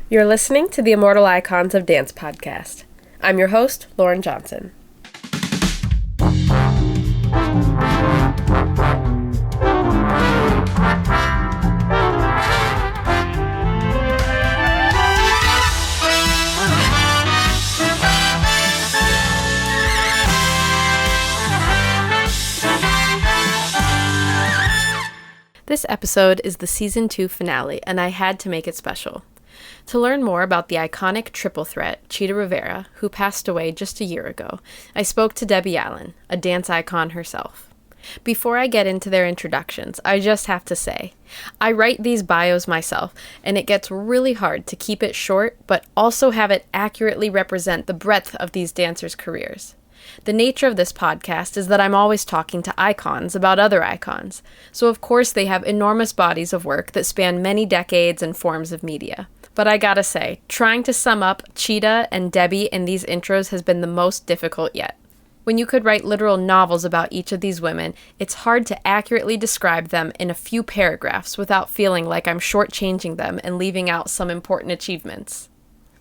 You're listening to the Immortal Icons of Dance podcast. I'm your host, Lauren Johnson. This episode is the Season 2 finale, and I had to make it special. To learn more about the iconic triple threat, Chita Rivera, who passed away just a year ago, I spoke to Debbie Allen, a dance icon herself. Before I get into their introductions, I just have to say, I write these bios myself, and it gets really hard to keep it short, but also have it accurately represent the breadth of these dancers' careers. The nature of this podcast is that I'm always talking to icons about other icons, so of course they have enormous bodies of work that span many decades and forms of media. But I gotta say, trying to sum up Chita and Debbie in these intros has been the most difficult yet. When you could write literal novels about each of these women, it's hard to accurately describe them in a few paragraphs without feeling like I'm shortchanging them and leaving out some important achievements.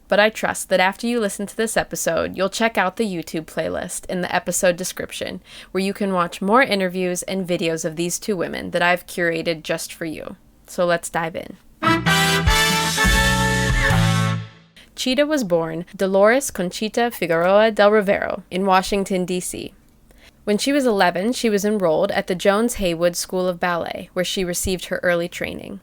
But I trust that after you listen to this episode, you'll check out the YouTube playlist in the episode description, where you can watch more interviews and videos of these two women that I've curated just for you. So let's dive in. Chita was born Dolores Conchita Figueroa del Rivero in Washington, D.C. When she was 11, she was enrolled at the Jones Haywood School of Ballet, where she received her early training.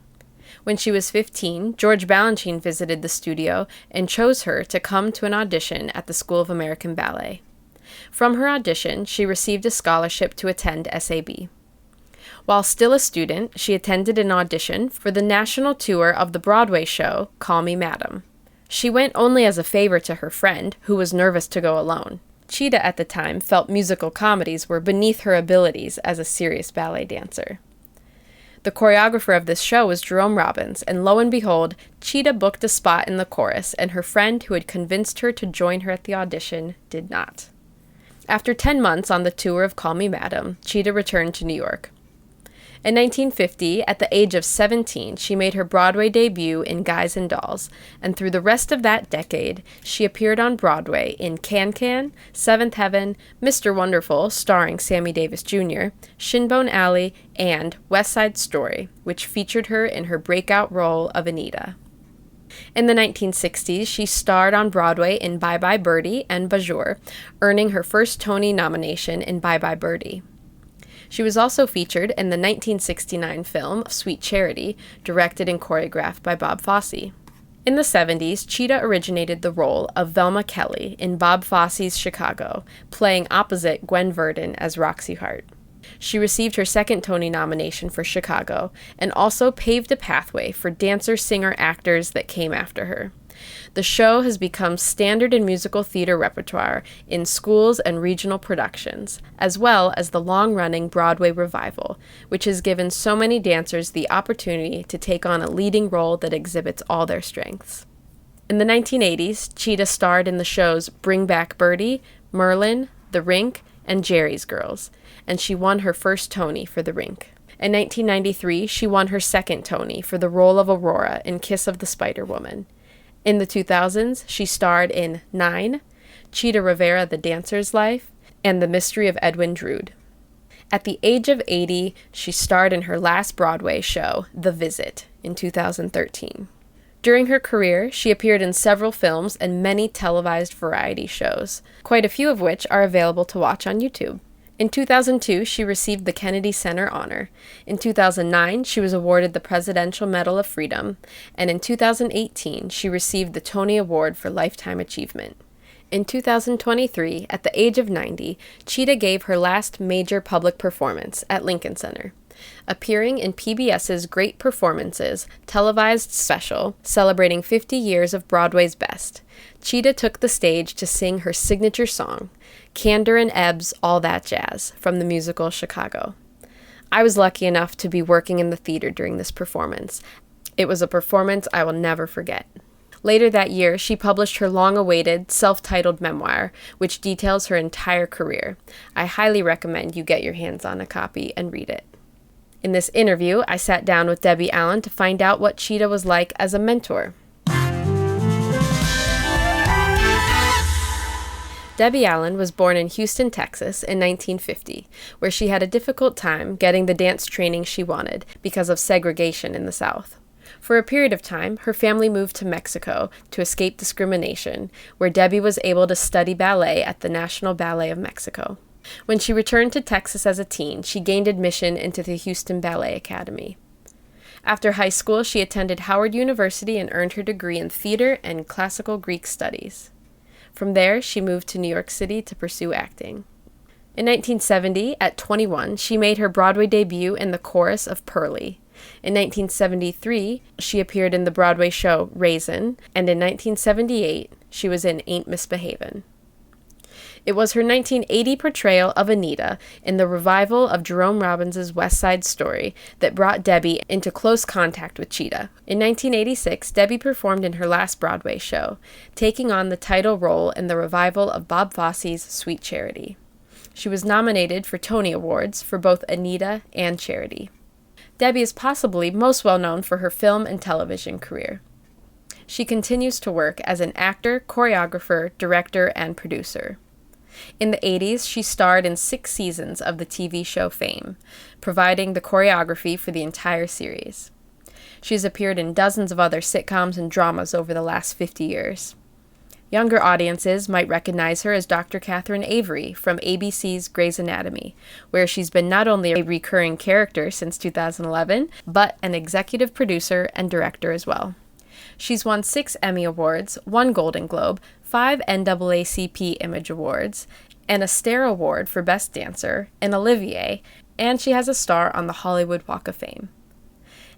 When she was 15, George Balanchine visited the studio and chose her to come to an audition at the School of American Ballet. From her audition, she received a scholarship to attend SAB. While still a student, she attended an audition for the national tour of the Broadway show Call Me Madam. She went only as a favor to her friend, who was nervous to go alone. Chita at the time felt musical comedies were beneath her abilities as a serious ballet dancer. The choreographer of this show was Jerome Robbins, and lo and behold, Chita booked a spot in the chorus, and her friend who had convinced her to join her at the audition did not. After 10 months on the tour of Call Me Madam, Chita returned to New York. In 1950, at the age of 17, she made her Broadway debut in Guys and Dolls, and through the rest of that decade, she appeared on Broadway in Can-Can, Seventh Heaven, Mr. Wonderful, starring Sammy Davis Jr., Shinbone Alley, and West Side Story, which featured her in her breakout role of Anita. In the 1960s, she starred on Broadway in Bye Bye Birdie and Bonjour, earning her first Tony nomination in Bye Bye Birdie. She was also featured in the 1969 film Sweet Charity, directed and choreographed by Bob Fosse. In the 70s, Chita originated the role of Velma Kelly in Bob Fosse's Chicago, playing opposite Gwen Verdon as Roxy Hart. She received her second Tony nomination for Chicago, and also paved a pathway for dancer, singer, actors that came after her. The show has become standard in musical theater repertoire in schools and regional productions, as well as the long-running Broadway revival, which has given so many dancers the opportunity to take on a leading role that exhibits all their strengths. In the 1980s, Chita starred in the shows Bring Back Birdie, Merlin, The Rink, and Jerry's Girls, and she won her first Tony for The Rink. In 1993, she won her second Tony for the role of Aurora in Kiss of the Spider Woman. In the 2000s, she starred in 9, Chita Rivera, The Dancer's Life, and The Mystery of Edwin Drood. At the age of 80, she starred in her last Broadway show, The Visit, in 2013. During her career, she appeared in several films and many televised variety shows, quite a few of which are available to watch on YouTube. In 2002, she received the Kennedy Center honor. In 2009, she was awarded the Presidential Medal of Freedom, and in 2018, she received the Tony Award for Lifetime Achievement. In 2023, at the age of 90, Chita gave her last major public performance at Lincoln Center. Appearing in PBS's Great Performances televised special celebrating 50 years of Broadway's best, Chita took the stage to sing her signature song, Candor and Ebb's All That Jazz, from the musical Chicago. I was lucky enough to be working in the theater during this performance. It was a performance I will never forget. Later that year, she published her long-awaited, self-titled memoir, which details her entire career. I highly recommend you get your hands on a copy and read it. In this interview, I sat down with Debbie Allen to find out what Chita was like as a mentor. Debbie Allen was born in Houston, Texas in 1950, where she had a difficult time getting the dance training she wanted because of segregation in the South. For a period of time, her family moved to Mexico to escape discrimination, where Debbie was able to study ballet at the National Ballet of Mexico. When she returned to Texas as a teen, she gained admission into the Houston Ballet Academy. After high school, she attended Howard University and earned her degree in theater and classical Greek studies. From there, she moved to New York City to pursue acting. In 1970, at 21, she made her Broadway debut in the chorus of Pearlie. In 1973, she appeared in the Broadway show Raisin, and in 1978, she was in Ain't Misbehavin'. It was her 1980 portrayal of Anita in the revival of Jerome Robbins' West Side Story that brought Debbie into close contact with Chita. In 1986, Debbie performed in her last Broadway show, taking on the title role in the revival of Bob Fosse's Sweet Charity. She was nominated for Tony Awards for both Anita and Charity. Debbie is possibly most well known for her film and television career. She continues to work as an actor, choreographer, director, and producer. In the 80s, she starred in 6 seasons of the TV show Fame, providing the choreography for the entire series. She has appeared in dozens of other sitcoms and dramas over the last 50 years. Younger audiences might recognize her as Dr. Catherine Avery from ABC's Grey's Anatomy, where she's been not only a recurring character since 2011, but an executive producer and director as well. She's won 6 Emmy Awards, 1 Golden Globe, 5 NAACP Image Awards, an Astaire Award for Best Dancer, an Olivier, and she has a star on the Hollywood Walk of Fame.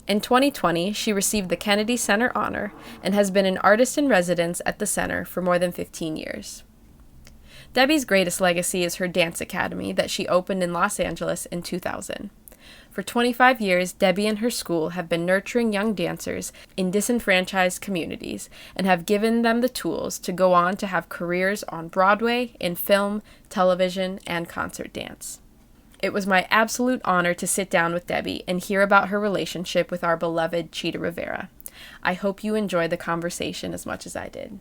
In 2020, she received the Kennedy Center Honor and has been an artist in residence at the center for more than 15 years. Debbie's greatest legacy is her dance academy that she opened in Los Angeles in 2000. For 25 years, Debbie and her school have been nurturing young dancers in disenfranchised communities and have given them the tools to go on to have careers on Broadway, in film, television, and concert dance. It was my absolute honor to sit down with Debbie and hear about her relationship with our beloved Chita Rivera. I hope you enjoy the conversation as much as I did.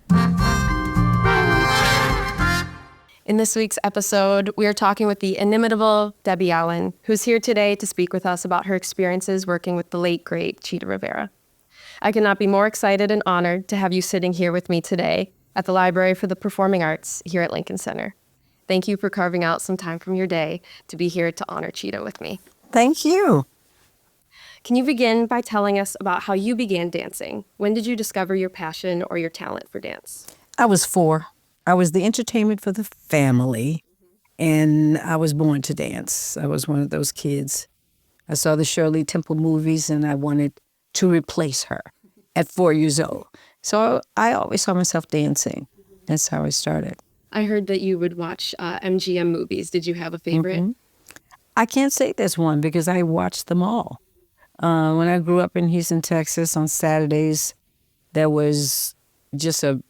In this week's episode, we are talking with the inimitable Debbie Allen, who's here today to speak with us about her experiences working with the late, great Chita Rivera. I could not be more excited and honored to have you sitting here with me today at the Library for the Performing Arts here at Lincoln Center. Thank you for carving out some time from your day to be here to honor Chita with me. Thank you. Can you begin by telling us about how you began dancing? When did you discover your passion or your talent for dance? I was 4. I was the entertainment for the family, and I was born to dance. I was one of those kids. I saw the Shirley Temple movies, and I wanted to replace her at 4 years old. So I always saw myself dancing. That's how I started. I heard that you would watch MGM movies. Did you have a favorite? Mm-hmm. I can't say there's one because I watched them all. When I grew up in Houston, Texas, on Saturdays, there was just a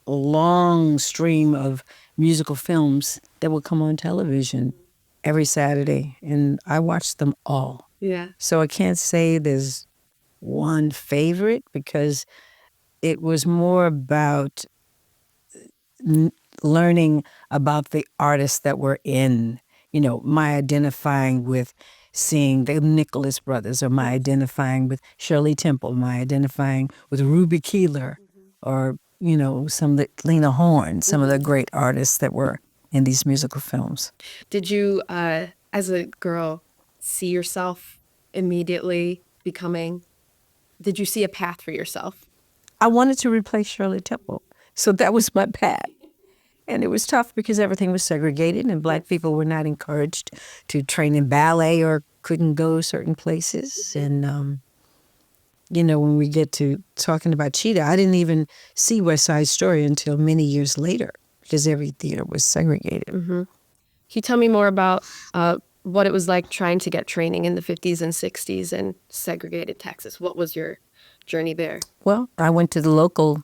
long stream of musical films that would come on television every Saturday, and I watched them all. Yeah. So I can't say there's one favorite because it was more about learning about the artists that were in, my identifying with seeing the Nicholas brothers, or my identifying with Shirley Temple, my identifying with Ruby Keeler, or some of the Lena Horne, some of the great artists that were in these musical films. Did you, as a girl, see yourself immediately did you see a path for yourself? I wanted to replace Shirley Temple, so that was my path. And it was tough because everything was segregated and Black people were not encouraged to train in ballet or couldn't go certain places. And when we get to talking about Chita, I didn't even see West Side Story until many years later because every theater was segregated. Mm-hmm. Can you tell me more about what it was like trying to get training in the 50s and 60s in segregated Texas? What was your journey there? Well, I went to the local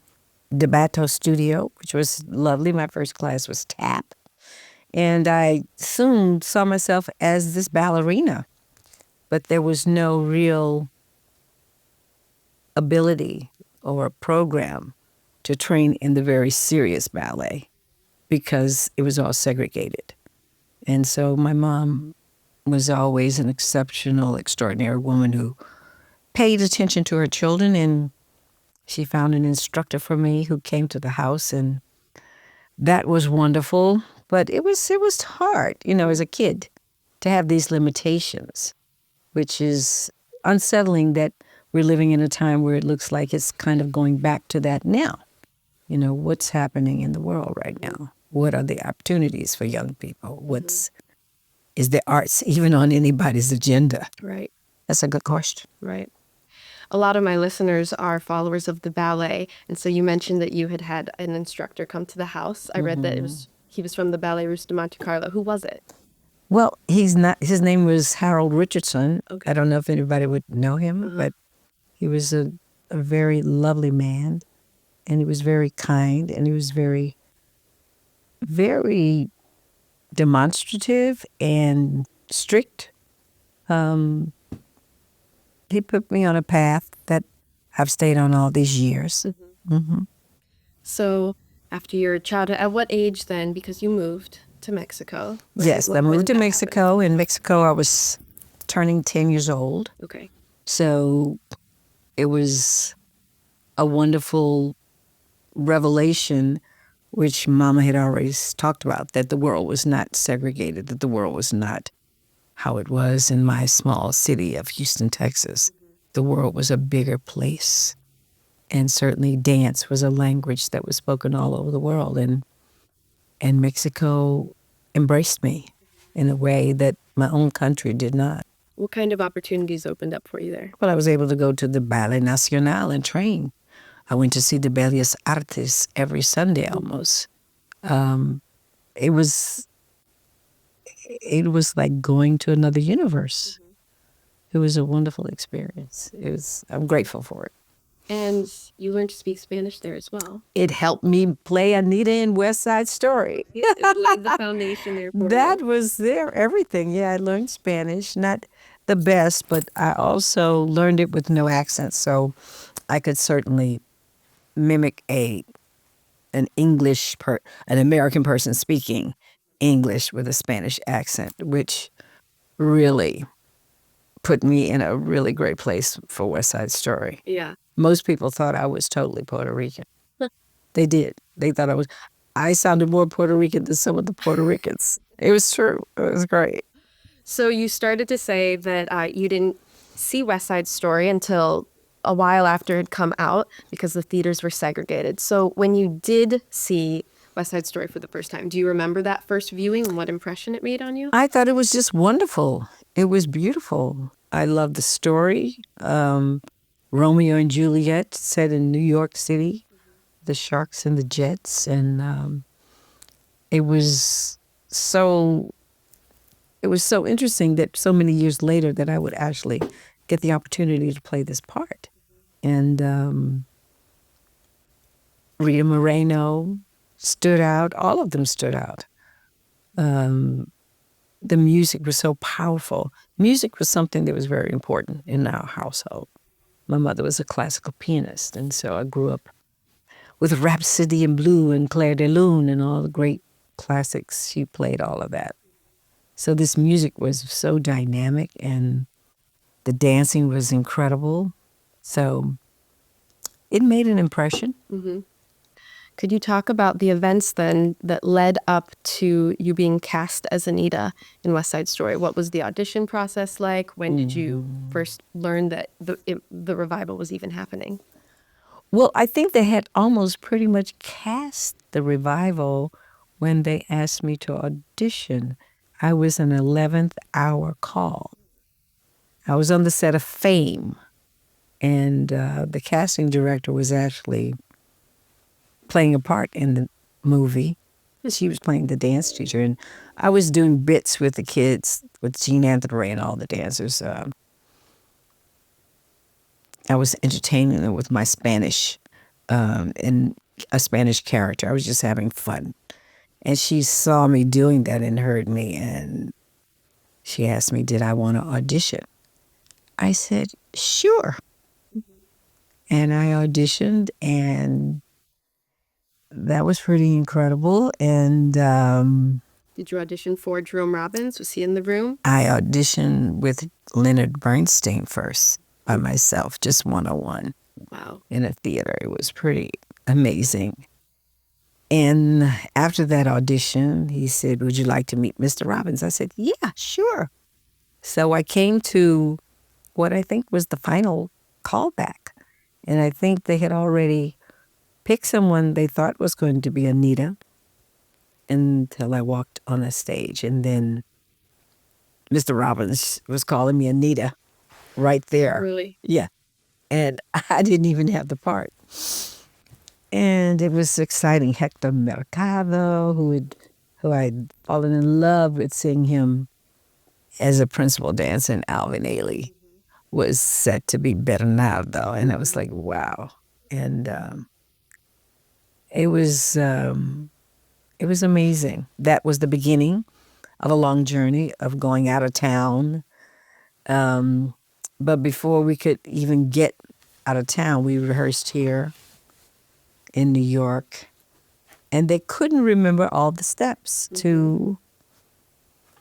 DeBato studio, which was lovely. My first class was tap. And I soon saw myself as this ballerina, but there was no real ability or a program to train in the very serious ballet. because it was all segregated. And so my mom was always an exceptional, extraordinary woman who paid attention to her children, and she found an instructor for me who came to the house, and that was wonderful. But it was hard, as a kid to have these limitations, which is unsettling that we're living in a time where it looks like it's kind of going back to that now. What's happening in the world right now? What are the opportunities for young people? Is the arts even on anybody's agenda? Right. That's a good question. Right. A lot of my listeners are followers of the ballet, and so you mentioned that you had an instructor come to the house. I read that he was from the Ballet Russe de Monte Carlo. Who was it? Well, he's not. His name was Harold Richardson. Okay. I don't know if anybody would know him, but he was a very lovely man, and he was very kind, and he was very, very demonstrative and strict. He put me on a path that I've stayed on all these years. So after your childhood, at what age then? Because you moved to Mexico. Right? Yes, I moved to Mexico. In Mexico, I was turning 10 years old. Okay. So it was a wonderful revelation, which Mama had always talked about, that the world was not segregated, that the world was not how it was in my small city of Houston, Texas. The world was a bigger place. And certainly dance was a language that was spoken all over the world. And Mexico embraced me in a way that my own country did not. What kind of opportunities opened up for you there? Well, I was able to go to the Ballet Nacional and train. I went to see the Bellas Artes every Sunday almost. It was like going to another universe. It was a wonderful experience. I'm grateful for it. And you learned to speak Spanish there as well. It helped me play Anita in West Side Story. It laid the foundation there for That you. was there, everything. Yeah, I learned Spanish, not the best, but I also learned it with no accent, so I could certainly mimic an American person speaking English with a Spanish accent, which really put me in a really great place for West Side Story. Yeah. Most people thought I was totally Puerto Rican. They did. They thought I sounded more Puerto Rican than some of the Puerto Ricans. It was true. It was great. So you started to say that you didn't see West Side Story until a while after it had come out because the theaters were segregated. So when you did see West Side Story for the first time, do you remember that first viewing and what impression it made on you? I thought it was just wonderful. It was beautiful. I loved the story. Romeo and Juliet set in New York City, the Sharks and the Jets, and it was so interesting that so many years later that I would actually get the opportunity to play this part. And Rita Moreno stood out. All of them stood out. The music was so powerful. Music was something that was very important in our household. My mother was a classical pianist, and so I grew up with Rhapsody in Blue and Clair de Lune and all the great classics. She played all of that. So this music was so dynamic, and the dancing was incredible. So it made an impression. Mm-hmm. Could you talk about the events then that led up to you being cast as Anita in West Side Story? What was the audition process like? When did you first learn that the revival was even happening? Well, I think they had almost pretty much cast the revival when they asked me to audition. I was an 11th hour call. I was on the set of Fame, and the casting director was actually playing a part in the movie. She was playing the dance teacher, and I was doing bits with the kids, with Jean Anthony and all the dancers. I was entertaining them with my Spanish and a Spanish character. I was just having fun. And she saw me doing that and heard me, and she asked me, did I want to audition? I said, sure. And I auditioned, and that was pretty incredible. And Did you audition for Jerome Robbins? Was he in the room? I auditioned with Leonard Bernstein first by myself, just one-on-one. Wow. In a theater. It was pretty amazing. And after that audition, he said, "Would you like to meet Mr. Robbins?" I said, "Yeah, sure." So I came to what I think was the final callback. And I think they had already picked someone they thought was going to be Anita until I walked on a stage. And then Mr. Robbins was calling me Anita right there. Really? Yeah. And I didn't even have the part. And it was exciting. Hector Mercado, who I'd fallen in love with seeing him as a principal dancer in Alvin Ailey, was set to be Bernardo. And I was like, wow. And it was amazing. That was the beginning of a long journey of going out of town. But before we could even get out of town, we rehearsed here in New York, and they couldn't remember all the steps to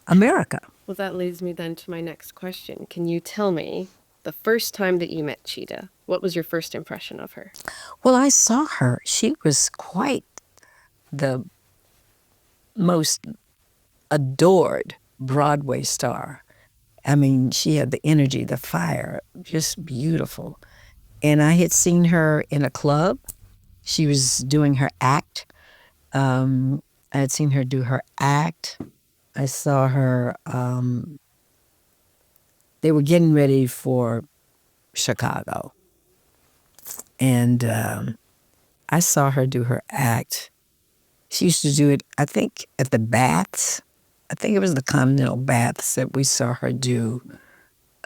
America. Well, that leads me then to my next question. Can you tell me the first time that you met Chita? What was your first impression of her? Well, I saw her. She was quite the most adored Broadway star. I mean, she had the energy, the fire, just beautiful. And I had seen her in a club. She was doing her act. I had seen her do her act. I saw her, they were getting ready for Chicago. And I saw her do her act. She used to do it, I think, at the Baths. I think it was the Continental Baths that we saw her do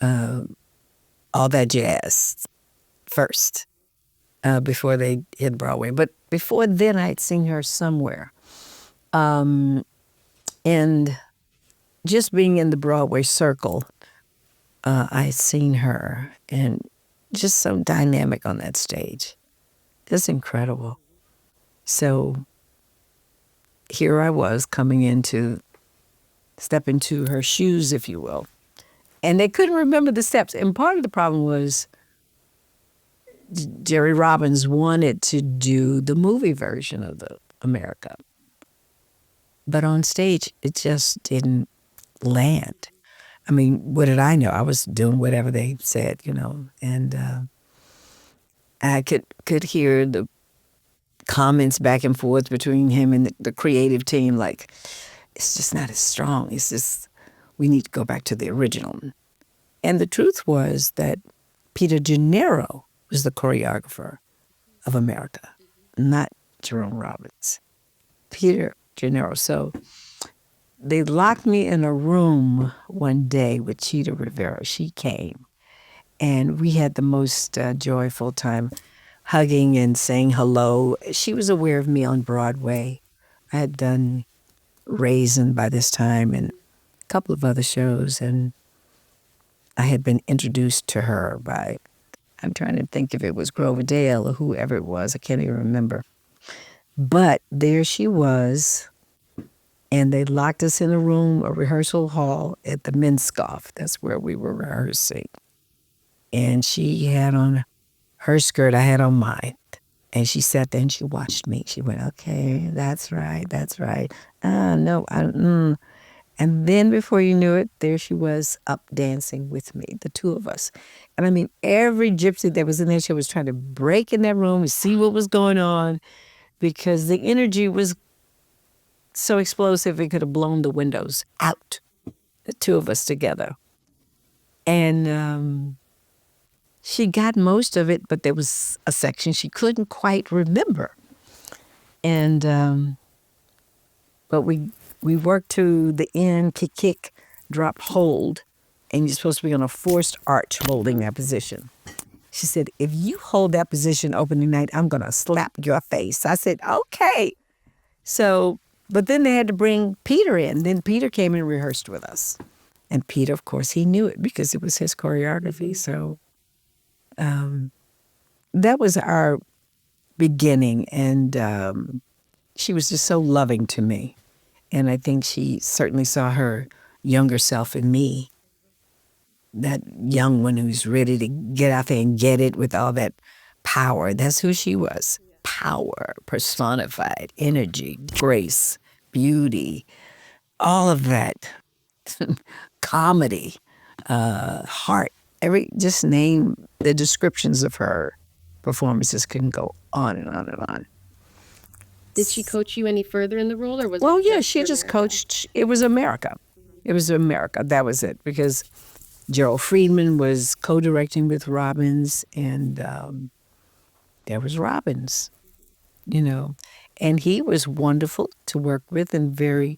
all that jazz first before they hit Broadway. But before then, I had seen her somewhere. And just being in the Broadway circle, I had seen her, and just so dynamic on that stage. Just incredible. So here I was coming step into her shoes, if you will. And they couldn't remember the steps. And part of the problem was Jerry Robbins wanted to do the movie version of the America. But on stage, it just didn't land. I mean, what did I know? I was doing whatever they said, and I could hear the comments back and forth between him and the creative team, like, it's just not as strong. It's just, we need to go back to the original. And the truth was that Peter Gennaro was the choreographer of America, not Jerome Robbins. Peter Gennaro. So they locked me in a room one day with Chita Rivera. She came, and we had the most joyful time hugging and saying hello. She was aware of me on Broadway. I had done Raisin by this time and a couple of other shows, and I had been introduced to her by, I'm trying to think if it was Grover Dale or whoever it was. I can't even remember. But there she was, and they locked us in a room, a rehearsal hall at the Minskoff. That's where we were rehearsing. And she had on her skirt, I had on mine. And she sat there and she watched me. She went, okay, that's right, that's right. No, And then before you knew it, there she was up dancing with me, the two of us. And I mean, every gypsy that was in there, she was trying to break in that room and see what was going on, because the energy was so explosive it could have blown the windows out, the two of us together. And she got most of it, but there was a section she couldn't quite remember. And but we worked to the end, kick, drop, hold, and you're supposed to be on a forced arch holding that position. She said, if you hold that position opening night, I'm going to slap your face. I said, okay. So, but then they had to bring Peter in. Then Peter came and rehearsed with us. And Peter, of course, he knew it because it was his choreography. So that was our beginning. And she was just so loving to me. And I think she certainly saw her younger self in me, that young one who's ready to get out there and get it with all that power. That's who she was. Power, personified, energy, grace, beauty, all of that. Comedy, heart. Just name the descriptions of her performances can go on and on and on. Did she coach you any further in the role, or was Well, it yeah, just she for just America? coached. It was America. It was America. That was it. Because Gerald Friedman was co-directing with Robbins, and there was Robbins, you know, and he was wonderful to work with and very.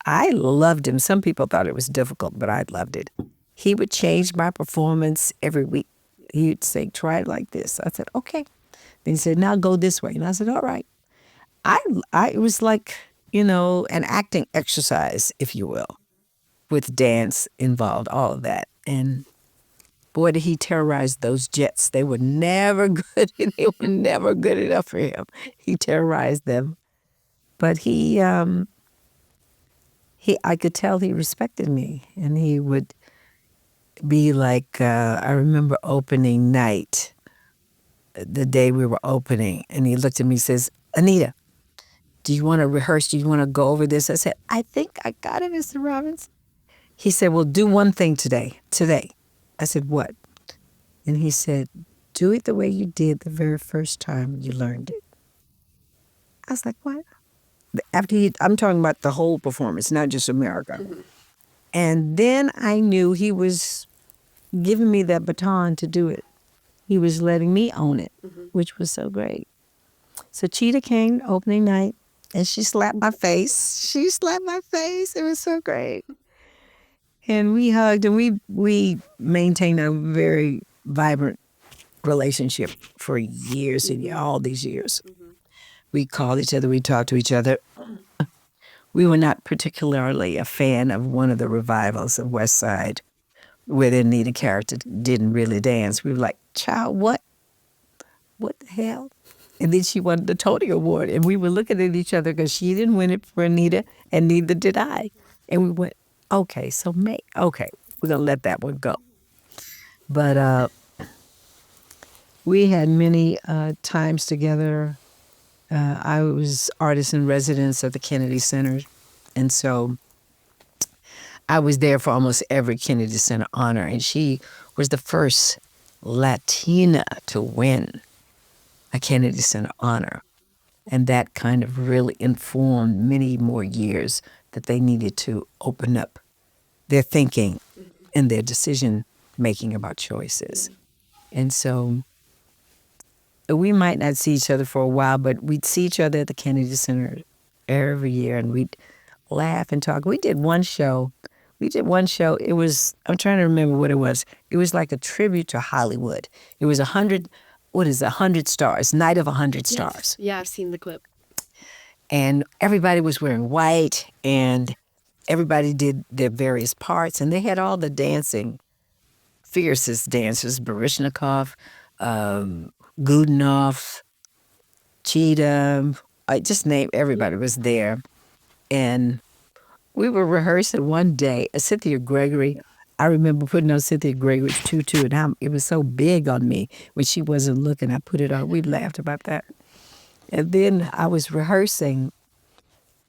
I loved him. Some people thought it was difficult, but I loved it. He would change my performance every week. He'd say, "Try it like this." I said, "Okay." Then he said, "Now go this way," and I said, "All right." It was like, an acting exercise, if you will, with dance involved, all of that. And boy, did he terrorize those jets. They were never good. They were never good enough for him. He terrorized them. But I could tell he respected me. And he would be like, I remember opening night, the day we were opening, and he looked at me and says, "Anita, do you want to rehearse? Do you want to go over this?" I said, "I think I got it, Mr. Robbins." He said, "Well, do one thing today. Today." I said, "What?" And he said, "Do it the way you did the very first time you learned it." I was like, "What?" I'm talking about the whole performance, not just America. And then I knew he was giving me that baton to do it. He was letting me own it, which was so great. So Cheetah came opening night, and she slapped my face. She slapped my face. It was so great. And we hugged, and we maintained a very vibrant relationship for years and all these years. We called each other, we talked to each other. We were not particularly a fan of one of the revivals of West Side, where the Anita character didn't really dance. We were like, "Child, what? What the hell?" And then she won the Tony Award, and we were looking at each other because she didn't win it for Anita, and neither did I. And we went, "Okay, so okay, we're gonna let that one go." But we had many times together. I was artist in residence at the Kennedy Center, and so I was there for almost every Kennedy Center honor, and she was the first Latina to win a Kennedy Center honor. And that kind of really informed many more years that they needed to open up their thinking and their decision making about choices. And so we might not see each other for a while, but we'd see each other at the Kennedy Center every year, and we'd laugh and talk. We did one show. It was, I'm trying to remember what it was. It was like a tribute to Hollywood. It was 100 stars, Night of 100 Stars. Yeah, I've seen the clip. And everybody was wearing white, and everybody did their various parts, and they had all the dancing, fiercest dancers, Baryshnikov, Goodenough, Cheetah, I just named everybody was there. And we were rehearsing one day. Cynthia Gregory, I remember putting on Cynthia Gregory's tutu, and it was so big on me when she wasn't looking. I put it on. We laughed about that. And then I was rehearsing,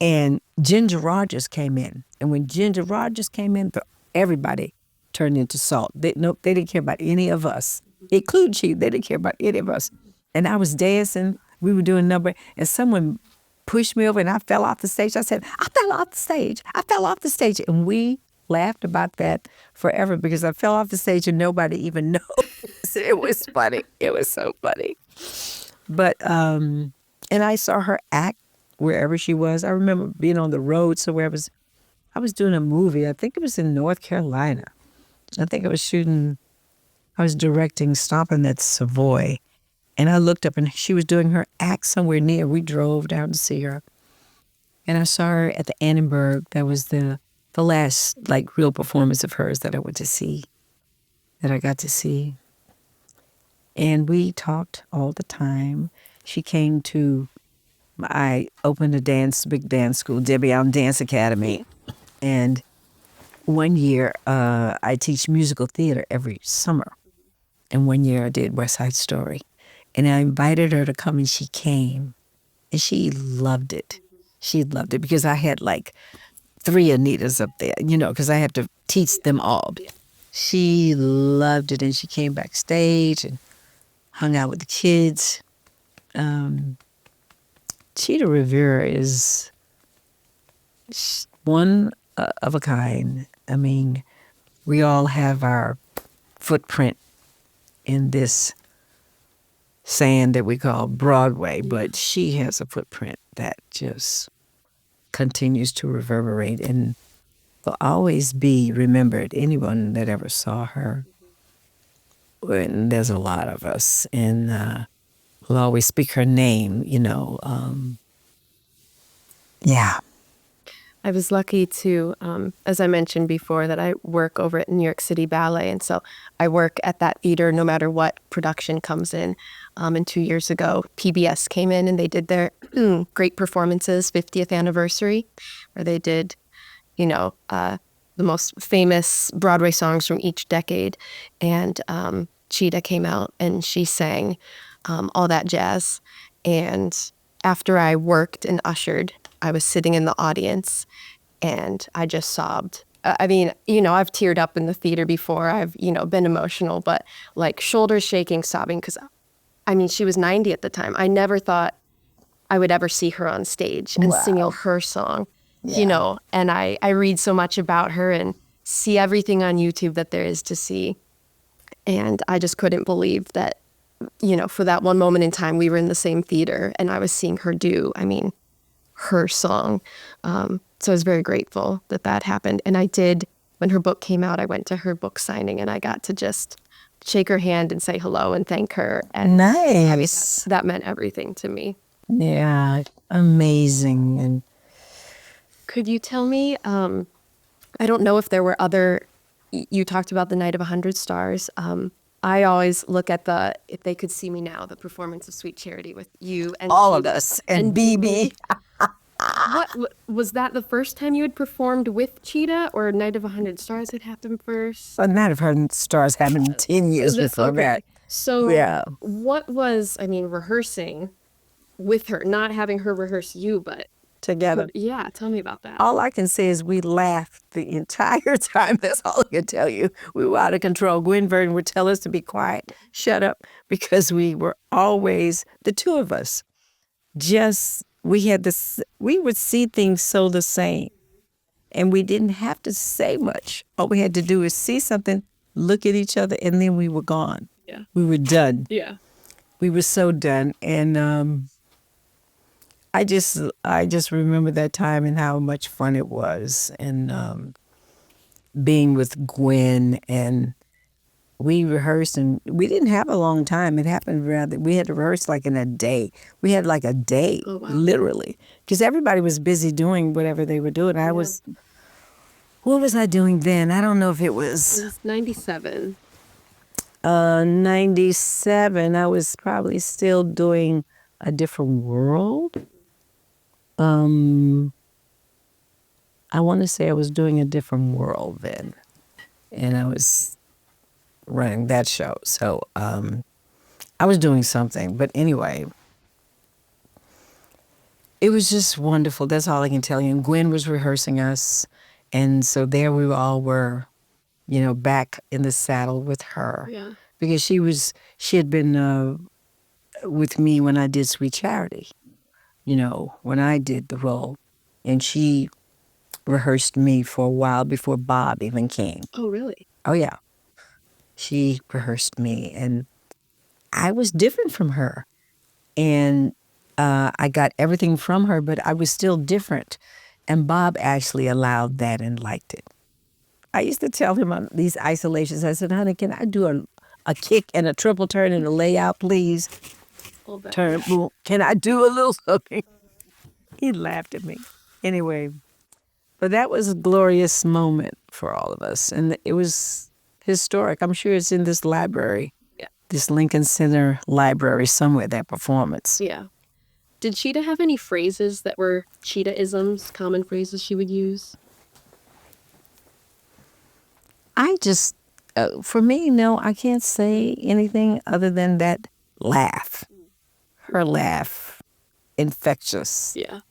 and Ginger Rogers came in. And when Ginger Rogers came in, everybody turned into salt. They didn't care about any of us, including she. They didn't care about any of us. And I was dancing. We were doing a number, and someone pushed me over, and I fell off the stage. I said, "I fell off the stage. I fell off the stage." And we laughed about that forever because I fell off the stage and nobody even knows. It was funny. It was so funny. But, and I saw her act wherever she was. I remember being on the road somewhere. I was doing a movie. I think it was in North Carolina. I think I was directing Stompin' at Savoy. And I looked up, and she was doing her act somewhere near. We drove down to see her. And I saw her at the Annenberg. That was the last, like, real performance of hers that I went to see, that I got to see. And we talked all the time. She came to I opened a big dance school, Debbie Allen Dance Academy. And one year, I teach musical theater every summer. And one year I did West Side Story. And I invited her to come, and she came. And she loved it. She loved it because I had like 3 Anitas up there, because I have to teach them all. She loved it, and she came backstage and hung out with the kids. Chita Rivera is one of a kind. I mean, we all have our footprint in this sand that we call Broadway, but she has a footprint that just continues to reverberate and will always be remembered. Anyone that ever saw her, and there's a lot of us, and will always speak her name, yeah. I was lucky to, as I mentioned before, that I work over at New York City Ballet. And so I work at that theater no matter what production comes in. And 2 years ago, PBS came in and they did their Great Performances 50th anniversary, where they did, the most famous Broadway songs from each decade. And Chita came out and she sang all that jazz. And after I worked and ushered, I was sitting in the audience and I just sobbed. I mean, I've teared up in the theater before. I've, been emotional, but like shoulders shaking, sobbing, because she was 90 at the time. I never thought I would ever see her on stage and singing her song, and I read so much about her and see everything on YouTube that there is to see. And I just couldn't believe that, for that one moment in time, we were in the same theater and I was seeing her do, her song. So I was very grateful that that happened. And I did, when her book came out, I went to her book signing and I got to just shake her hand and say hello and thank her. And nice. That meant everything to me. Yeah, amazing. And could you tell me, I don't know if there were you talked about the Night of 100 Stars. I always look at If They Could See Me Now, the performance of Sweet Charity with you and all Chita of us and BB. What was that the first time you had performed with Chita, or Night of 100 Stars had happened first? Night of 100 Stars happened 10 years before that. So yeah. What was, rehearsing with her, not having her rehearse you, but together? Yeah, tell me about that. All I can say is we laughed the entire time. That's all I can tell you. We were out of control. Gwen Verdon would tell us to be quiet, shut up, because we were always, the two of us, we would see things so the same. And we didn't have to say much. All we had to do is see something, look at each other, and then we were gone. Yeah. We were done. Yeah. We were so done. And I just remember that time and how much fun it was. And being with Gwen, and we rehearsed, and we didn't have a long time. It happened we had to rehearse like in a day. We had like a day, oh, wow. literally, because everybody was busy doing whatever they were doing. What was I doing then? I don't know if it was 97. 97. I was probably still doing A Different World. I want to say I was doing A Different World then, and I was running that show. So I was doing something. But anyway, it was just wonderful. That's all I can tell you. And Gwen was rehearsing us. And so there we all were, back in the saddle with her. Yeah. Because she had been with me when I did Sweet Charity, when I did the role. And she rehearsed me for a while before Bob even came. Oh, really? Oh, yeah. She rehearsed me, and I was different from her. And I got everything from her, but I was still different. And Bob actually allowed that and liked it. I used to tell him on these isolations, I said, honey, can I do a kick and a triple turn and a layout, please? Turn, boom. Can I do a little something? He laughed at me. Anyway, but that was a glorious moment for all of us. And it was historic. I'm sure it's in this library, this Lincoln Center library somewhere, that performance. Yeah. Did Chita have any phrases that were Chita-isms, common phrases she would use? I just, for me, no, I can't say anything other than that laugh. Her laugh, infectious. Yeah.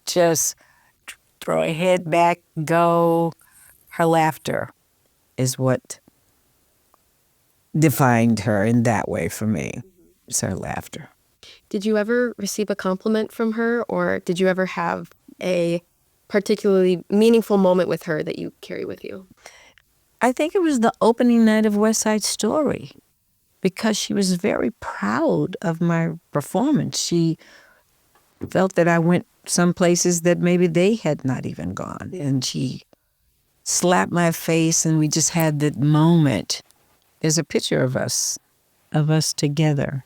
Just throw her head back, go. Her laughter is what defined her in that way for me. It's her laughter. Did you ever receive a compliment from her, or did you ever have a particularly meaningful moment with her that you carry with you? I think it was the opening night of West Side Story because she was very proud of my performance. She felt that I went some places that maybe they had not even gone. And she slapped my face and we just had that moment. There's a picture of us together.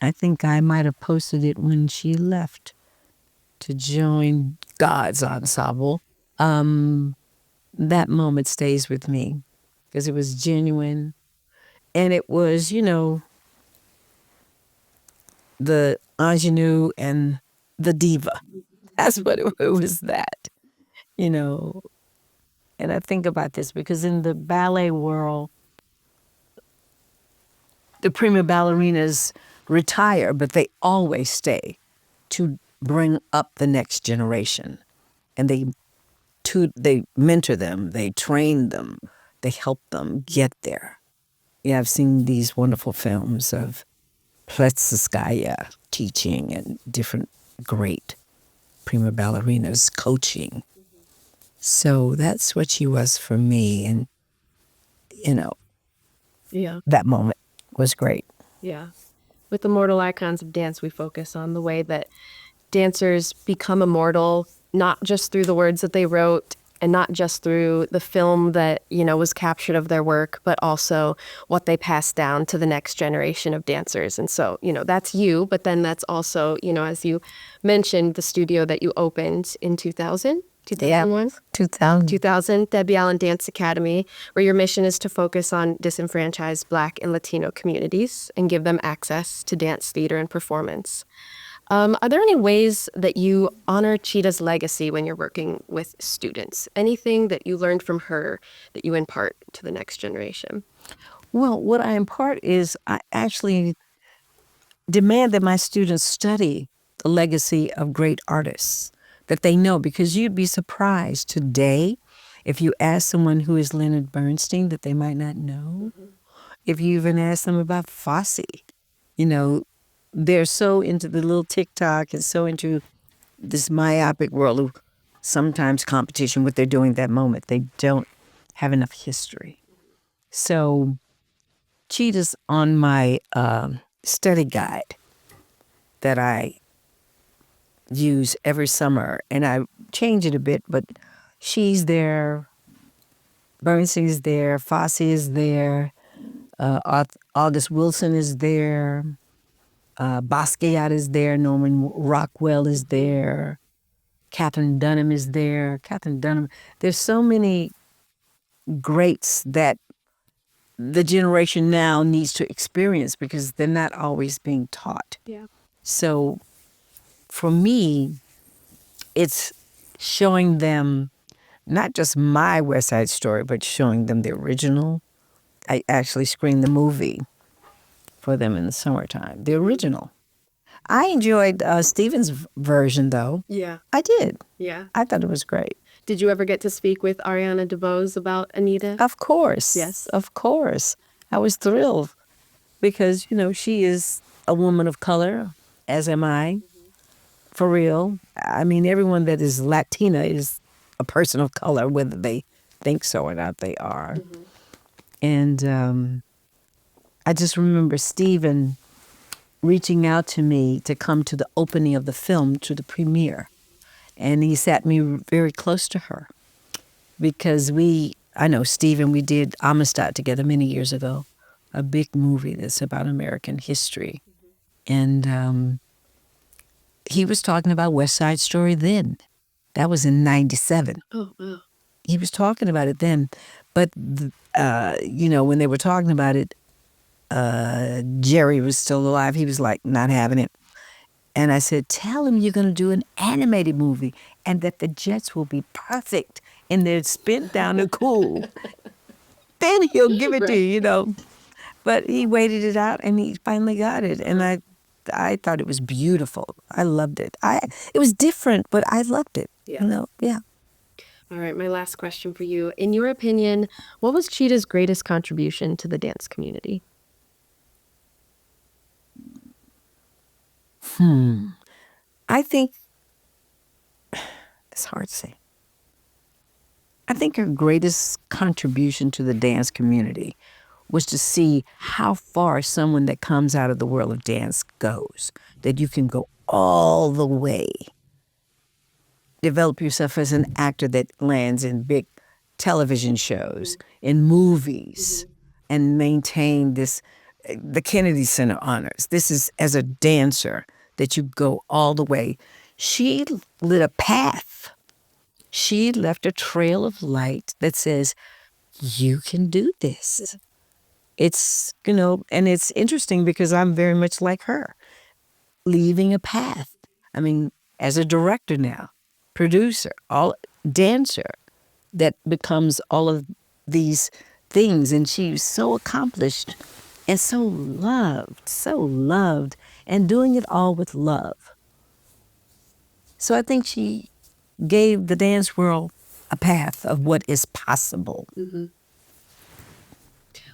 I think I might have posted it when she left to join God's ensemble. That moment stays with me because it was genuine. And it was, the ingenue and the diva. That's what it was that, you know. And I think about this because in the ballet world, the prima ballerinas retire, but they always stay to bring up the next generation. And they mentor them, they train them, they help them get there. Yeah, I've seen these wonderful films of Pletskaya teaching and different great prima ballerinas coaching. So that's what she was for me. And, Yeah. that moment was great. Yeah. With Immortal Icons of Dance, we focus on the way that dancers become immortal, not just through the words that they wrote and not just through the film that, was captured of their work, but also what they pass down to the next generation of dancers. And so, that's you, but then that's also, as you mentioned, the studio that you opened in 2000. 2001? 2000, Debbie Allen Dance Academy, where your mission is to focus on disenfranchised Black and Latino communities and give them access to dance, theater, and performance. Are there any ways that you honor Chita's legacy when you're working with students? Anything that you learned from her that you impart to the next generation? Well, what I impart is I actually demand that my students study the legacy of great artists, that they know, because you'd be surprised today if you ask someone who is Leonard Bernstein that they might not know. If you even ask them about Fosse, they're so into the little TikTok and so into this myopic world of sometimes competition, what they're doing at that moment. They don't have enough history. So Cheetah's on my study guide that I use every summer, and I change it a bit, but she's there, Bernstein's there, Fosse is there, August Wilson is there, Basquiat is there, Norman Rockwell is there, Catherine Dunham is there. Catherine Dunham. There's so many greats that the generation now needs to experience because they're not always being taught. Yeah. So for me, it's showing them not just my West Side Story, but showing them the original. I actually screened the movie for them in the summertime, the original. I enjoyed Stephen's version, though. Yeah. I did. Yeah. I thought it was great. Did you ever get to speak with Ariana DeBose about Anita? Of course. Yes. Of course. I was thrilled because, she is a woman of color, as am I, for real. I mean, everyone that is Latina is a person of color, whether they think so or not, they are. And I just remember Stephen reaching out to me to come to the opening of the film, to the premiere. And he sat me very close to her because I know Stephen, we did Amistad together many years ago, a big movie that's about American history. And he was talking about West Side Story then. That was in 97. Oh, wow. He was talking about it then. But, when they were talking about it, Jerry was still alive. He was like not having it. And I said, tell him you're going to do an animated movie and that the jets will be perfect and they're spent down the cool. Then he'll give it to you, you know. But he waited it out and he finally got it. And I thought it was beautiful. I loved it. It was different, but I loved it. Yeah. You know, yeah. All right, my last question for you. In your opinion, what was Chita's greatest contribution to the dance community? I think it's hard to say. I think her greatest contribution to the dance community was to see how far someone that comes out of the world of dance goes, that you can go all the way. Develop yourself as an actor that lands in big television shows, in movies, and maintain the Kennedy Center honors. This is as a dancer that you go all the way. She lit a path. She left a trail of light that says, you can do this. It's, you know, and it's interesting because I'm very much like her, leaving a path. I mean, as a director now, producer, all dancer that becomes all of these things. And she's so accomplished and so loved, and doing it all with love. So I think she gave the dance world a path of what is possible.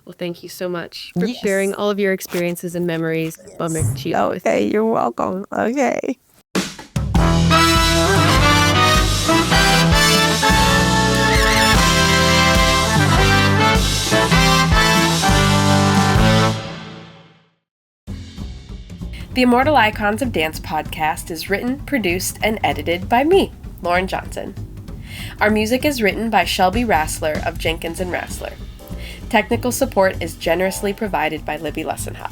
Well, thank you so much for Yes. sharing all of your experiences and memories about Chita with me. Okay, you're welcome. Okay. The Immortal Icons of Dance podcast is written, produced, and edited by me, Lauren Johnson. Our music is written by Shelby Rassler of Jenkins and Rassler. Technical support is generously provided by Libby Lessenhop.